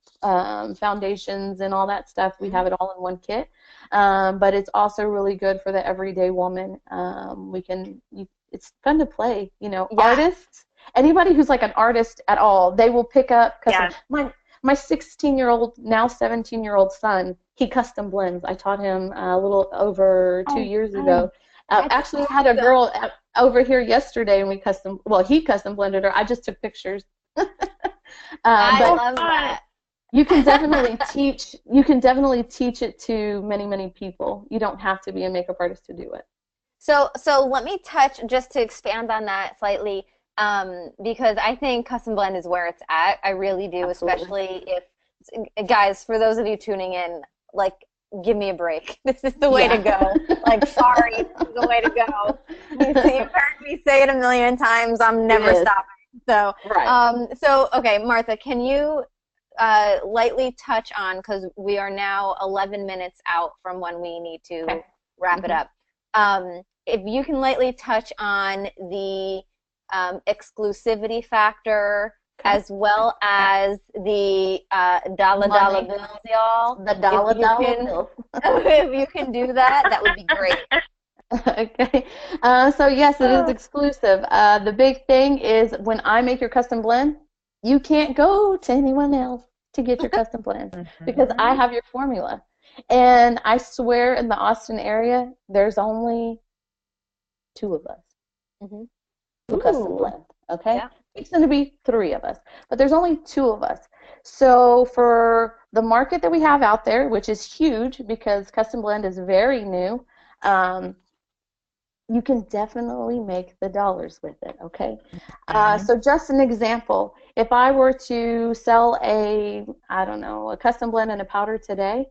foundations and all that stuff. We have it all in one kit. But it's also really good for the everyday woman. It's fun to play, you know. Artists, anybody who's like an artist at all, they will pick up custom. My 16-year-old, now 17-year-old son, he custom blends. I taught him a little over 2 years ago. Actually, I had a girl over here yesterday, and he custom blended her. I just took pictures. I love that. You can definitely teach. You can definitely teach it to many, many people. You don't have to be a makeup artist to do it. So let me touch, just to expand on that slightly, because I think Custom Blend is where it's at. I really do. Absolutely. Especially if, guys, for those of you tuning in, like, give me a break. This is the way to go. Like, sorry, this is the way to go. You've heard me say it a million times. I'm never stopping. So, okay, Martha, can you lightly touch on, because we are now 11 minutes out from when we need to wrap it up. If you can lightly touch on the exclusivity factor, as well as the dollar bills, y'all. The dollar bills. If you can do that, that would be great. Okay. So yes, it is exclusive. The big thing is when I make your custom blend, you can't go to anyone else to get your custom blend because I have your formula. And I swear in the Austin area, there's only 2 of us who custom blend. Okay? Yeah. It's going to be 3 of us, but there's only 2 of us. So for the market that we have out there, which is huge because custom blend is very new, you can definitely make the dollars with it, okay? So just an example, if I were to sell a custom blend and a powder today,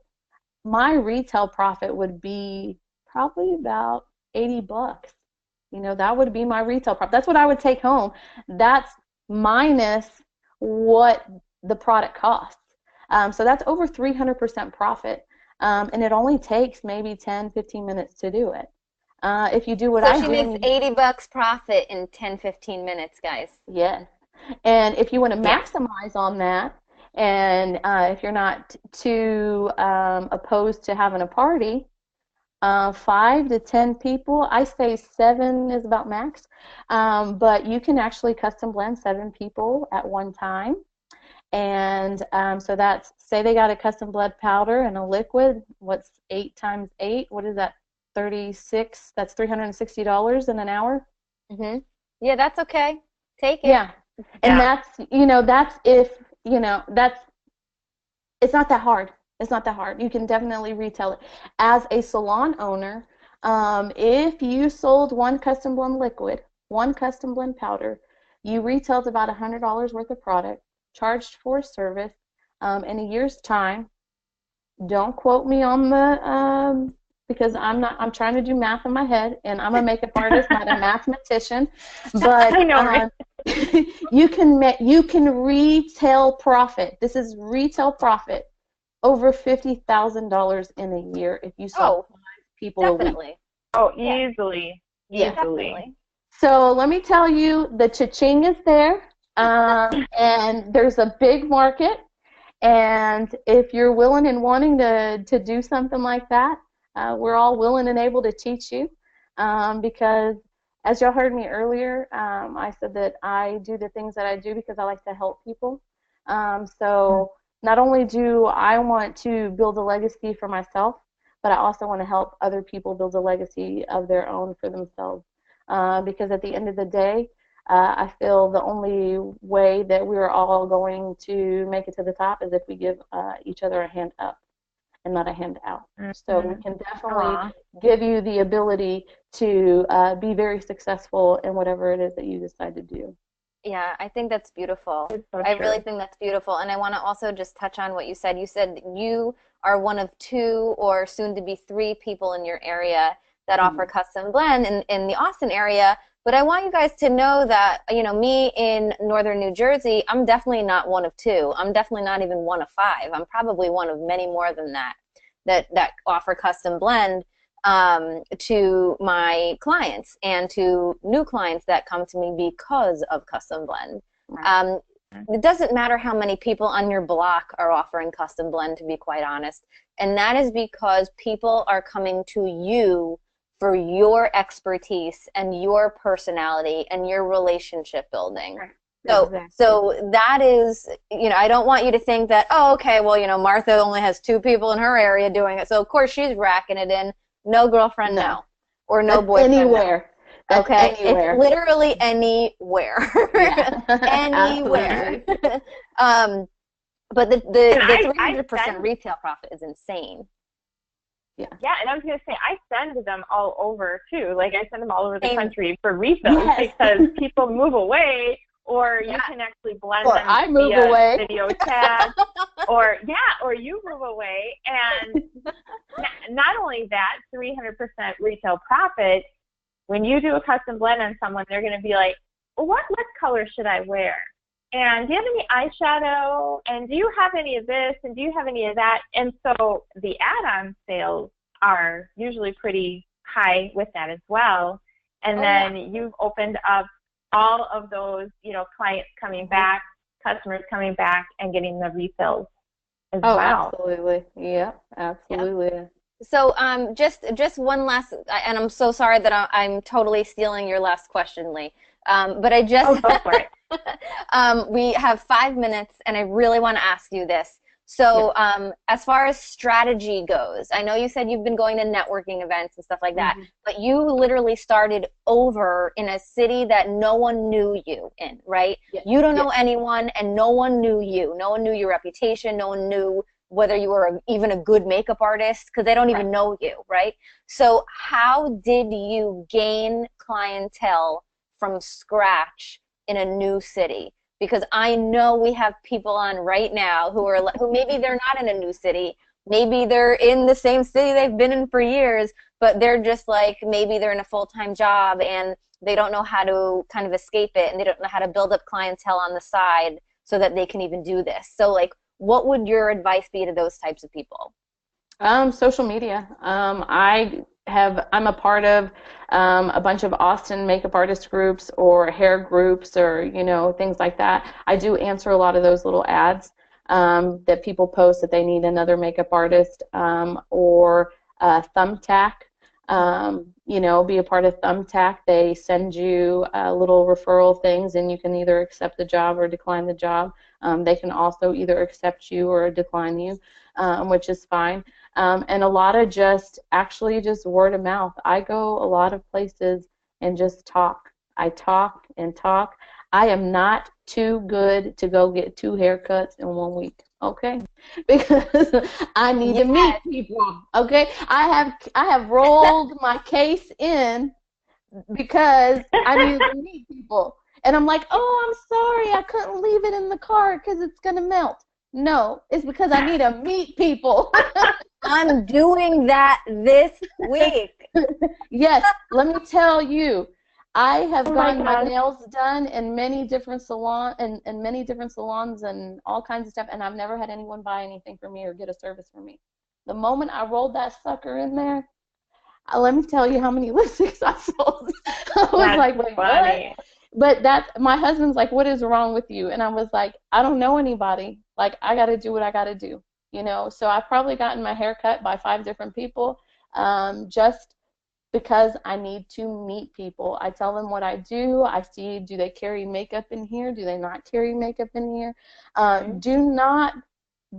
my retail profit would be probably about $80. You know, that would be my retail profit. That's what I would take home. That's minus what the product costs. So that's over 300% profit. And it only takes maybe 10, 15 minutes to do it. If you do what I do. So she makes $80 profit in 10, 15 minutes, guys. Yes. And if you want to maximize on that, and if you're not too opposed to having a party, 5 to 10 people. I say 7 is about max, but you can actually custom blend 7 people at one time. And so that's, say they got a custom blend powder and a liquid. What's 8 times 8? What is that? 36. That's $360 in an hour. Mm-hmm. Yeah, that's okay. Take it. Yeah, and that's, that's if, that's, it's not that hard. It's not that hard. You can definitely retail it. As a salon owner, if you sold one custom blend liquid, one custom blend powder, you retailed about $100 worth of product, charged for service. In a year's time, don't quote me on the, because I'm trying to do math in my head, and I'm a makeup artist, not a mathematician. But I know, right? you can retail profit. This is retail profit over $50,000 in a year if you saw 5 people definitely. a week. Oh, easily. Yeah, Easily. definitely. So let me tell you, the cha-ching is there, and there's a big market. And if you're willing and wanting to do something like that, we're all willing and able to teach you, because as y'all heard me earlier, I said that I do the things that I do because I like to help people. So not only do I want to build a legacy for myself, but I also want to help other people build a legacy of their own for themselves. Because at the end of the day, I feel the only way that we're all going to make it to the top is if we give each other a hand up and not a hand out. So we can definitely give you the ability to be very successful in whatever it is that you decide to do. Yeah, I think that's beautiful. So I really think that's beautiful. And I want to also just touch on what you said. You said you are one of 2 or soon to be 3 people in your area that offer custom blend in the Austin area. But I want you guys to know that, me in northern New Jersey, I'm definitely not one of 2. I'm definitely not even one of 5. I'm probably one of many more than that offer custom blend to my clients and to new clients that come to me because of custom blend. It doesn't matter how many people on your block are offering custom blend, to be quite honest. And that is because people are coming to you for your expertise and your personality and your relationship building. So that is, I don't want you to think that, oh, okay, well, Martha only has 2 people in her area doing it, so of course she's racking it in. No girlfriend, no. Or no boyfriend, anywhere. No. Okay, anywhere. It's literally anywhere. Anywhere. But the 300% retail profit is insane. Yeah, and I was going to say, I send them all over, too. Like, I send them all over the country for refills because people move away, or you can actually blend them I move via away. video chat, or you move away. And not only that, 300% retail profit, when you do a custom blend on someone, they're going to be like, well, what color should I wear? And do you have any eyeshadow? And do you have any of this? And do you have any of that? And so the add-on sales are usually pretty high with that as well. And then you've opened up all of those, clients coming back, customers coming back, and getting the refills as well. Absolutely. Yeah, absolutely. Yeah. So just one last, and I'm so sorry that I'm totally stealing your last question, Leigh. But I just, go for it. We have 5 minutes, and I really want to ask you this. So as far as strategy goes, I know you said you've been going to networking events and stuff like that, but you literally started over in a city that no one knew you in, right? You don't know anyone, and no one knew you. No one knew your reputation. No one knew whether you were even a good makeup artist, because they don't even know you, right? So how did you gain clientele from scratch in a new city? Because I know we have people on right now who maybe they're not in a new city, maybe they're in the same city they've been in for years, but they're just like, maybe they're in a full-time job and they don't know how to kind of escape it, and they don't know how to build up clientele on the side so that they can even do this. So like, what would your advice be to those types of people? Social media. I'm a part of a bunch of Austin makeup artist groups or hair groups or, things like that. I do answer a lot of those little ads that people post that they need another makeup artist, or Thumbtack. you know, be a part of Thumbtack. They send you little referral things, and you can either accept the job or decline the job. They can also either accept you or decline you, which is fine. And a lot of just word of mouth. I go a lot of places and just talk. I talk and talk. I am not too good to go get 2 haircuts in 1 week, okay? Because I need to meet people, okay? I have rolled my case in because I need to meet people. And I'm like, oh, I'm sorry, I couldn't leave it in the car because it's going to melt. No, it's because I need to meet people. I'm doing that this week. Yes, let me tell you, I have gotten my nails done in many different salons and all kinds of stuff, and I've never had anyone buy anything from me or get a service from me. The moment I rolled that sucker in there, let me tell you how many lipsticks I sold. I was like, wait, what? But my husband's like, what is wrong with you? And I was like, I don't know anybody. Like, I got to do what I got to do, you know. So I've probably gotten my hair cut by 5 different people, just because I need to meet people. I tell them what I do. I see, do they carry makeup in here? Do they not carry makeup in here? Do not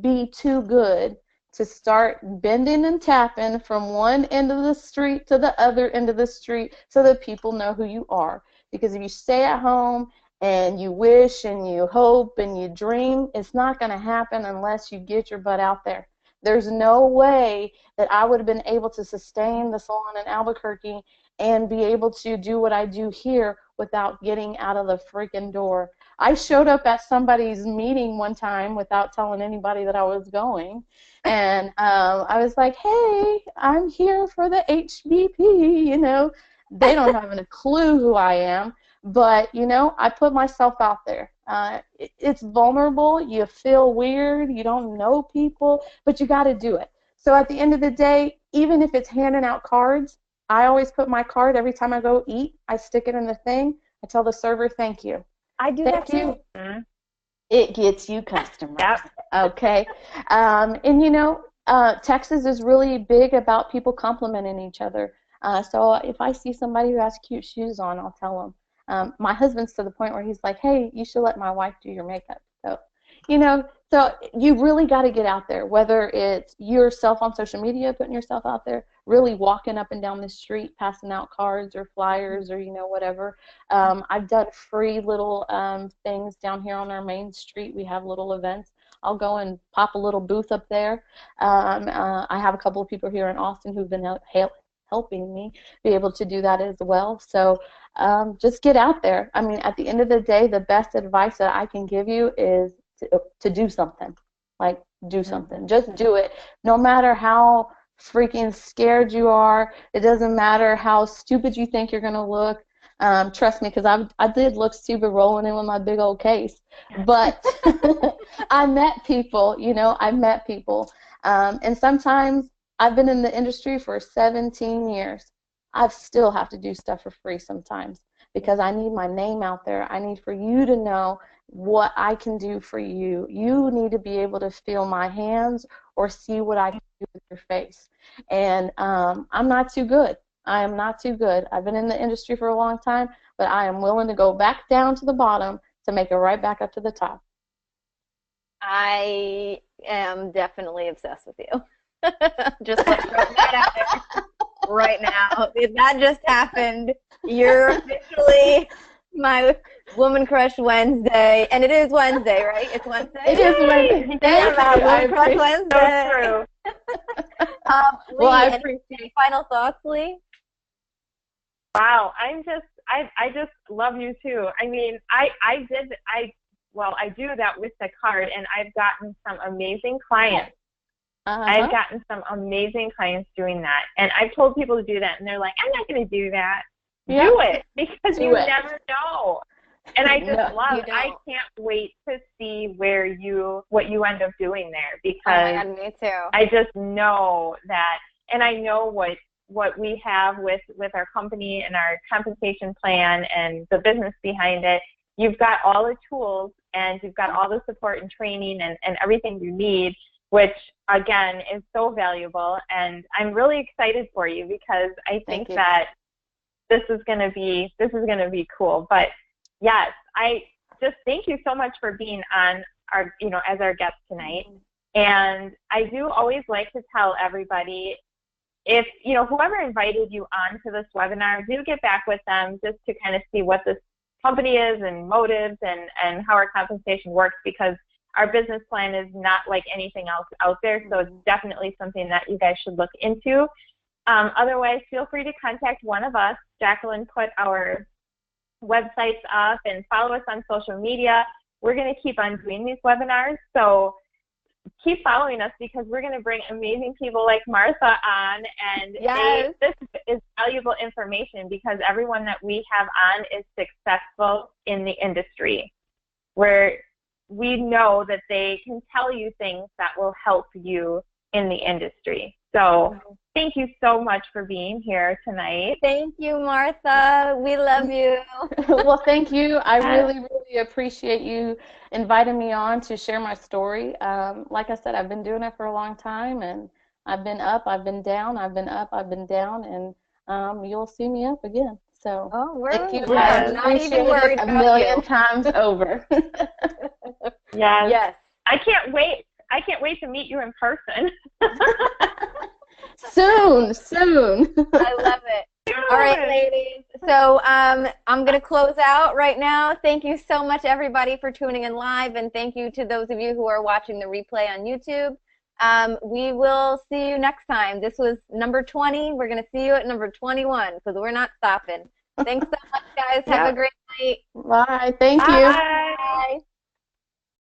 be too good to start bending and tapping from one end of the street to the other end of the street so that people know who you are. Because if you stay at home and you wish and you hope and you dream, it's not going to happen unless you get your butt out there. There's no way that I would have been able to sustain the salon in Albuquerque and be able to do what I do here without getting out of the freaking door. I showed up at somebody's meeting one time without telling anybody that I was going, and I was like, hey, I'm here for the HBP, you know. They don't have a clue who I am, but, you know, I put myself out there. It's vulnerable. You feel weird. You don't know people, but you got to do it. So at the end of the day, even if it's handing out cards, I always put my card every time I go eat. I stick it in the thing. I tell the server, thank you. I do that too. It gets you customers. Yep. Okay. And, you know, Texas is really big about people complimenting each other. So if I see somebody who has cute shoes on, I'll tell them. My husband's to the point where he's like, hey, you should let my wife do your makeup. So, you know, so you really got to get out there, whether it's yourself on social media, putting yourself out there, really walking up and down the street, passing out cards or flyers or, you know, whatever. I've done free little things down here on our main street. We have little events. I'll go and pop a little booth up there. I have a couple of people here in Austin who've been helping me be able to do that as well. So just get out there. I mean, at the end of the day, the best advice that I can give you is to do something. Like, do something. Just do it. No matter how freaking scared you are, it doesn't matter how stupid you think you're going to look. Trust me, because I did look stupid rolling in with my big old case. But I met people, you know, I met people. And sometimes I've been in the industry for 17 years. I still have to do stuff for free sometimes because I need my name out there. I need for you to know what I can do for you. You need to be able to feel my hands or see what I can do with your face. And I'm not too good. I am not too good. I've been in the industry for a long time, but I am willing to go back down to the bottom to make it right back up to the top. I am definitely obsessed with you. Just let's throw that out there right now. If that just happened, you're officially my Woman Crush Wednesday, and it is Wednesday, right? It's Wednesday. It is Wednesday. Thank you. Woman Crush Wednesday. So true. Leigh, I appreciate. Final thoughts, Leigh? Wow, I just love you too. I mean, I do that with the card, and I've gotten some amazing clients. I've gotten some amazing clients doing that, and I've told people to do that, and they're like, I'm not going to do that. Yeah. Do it, because you never know. And I just I can't wait to see what you end up doing there, because me too. I just know that, and I know what we have with our company and our compensation plan and the business behind it. You've got all the tools, and you've got all the support and training and everything you need which again is so valuable. And I'm really excited for you because I think that this is going to be cool. But yes, I just thank you so much for being on our, as our guest tonight. And I do always like to tell everybody, if, whoever invited you on to this webinar, do get back with them just to kind of see what this company is and motives and how our compensation works, because our business plan is not like anything else out there. So it's definitely something that you guys should look into. Otherwise, feel free to contact one of us. Jacqueline put our websites up, and follow us on social media. We're going to keep on doing these webinars. So keep following us, because we're going to bring amazing people like Martha on, and this is valuable information, because everyone that we have on is successful in the industry, where we know that they can tell you things that will help you in the industry. So thank you so much for being here tonight. Thank you, Martha. We love you. Well, thank you. I really, really appreciate you inviting me on to share my story. Like I said, I've been doing it for a long time, and I've been up, I've been down, I've been up, I've been down, and you'll see me up again. So thank you. I'm not even worried a million times over. Yes. I can't wait. I can't wait to meet you in person. Soon. I love it. All right, ladies. So I'm going to close out right now. Thank you so much, everybody, for tuning in live, and thank you to those of you who are watching the replay on YouTube. We will see you next time. This was number 20. We're going to see you at number 21, because we're not stopping. Thanks so much, guys. Have a great night. Bye. Thank you. Bye.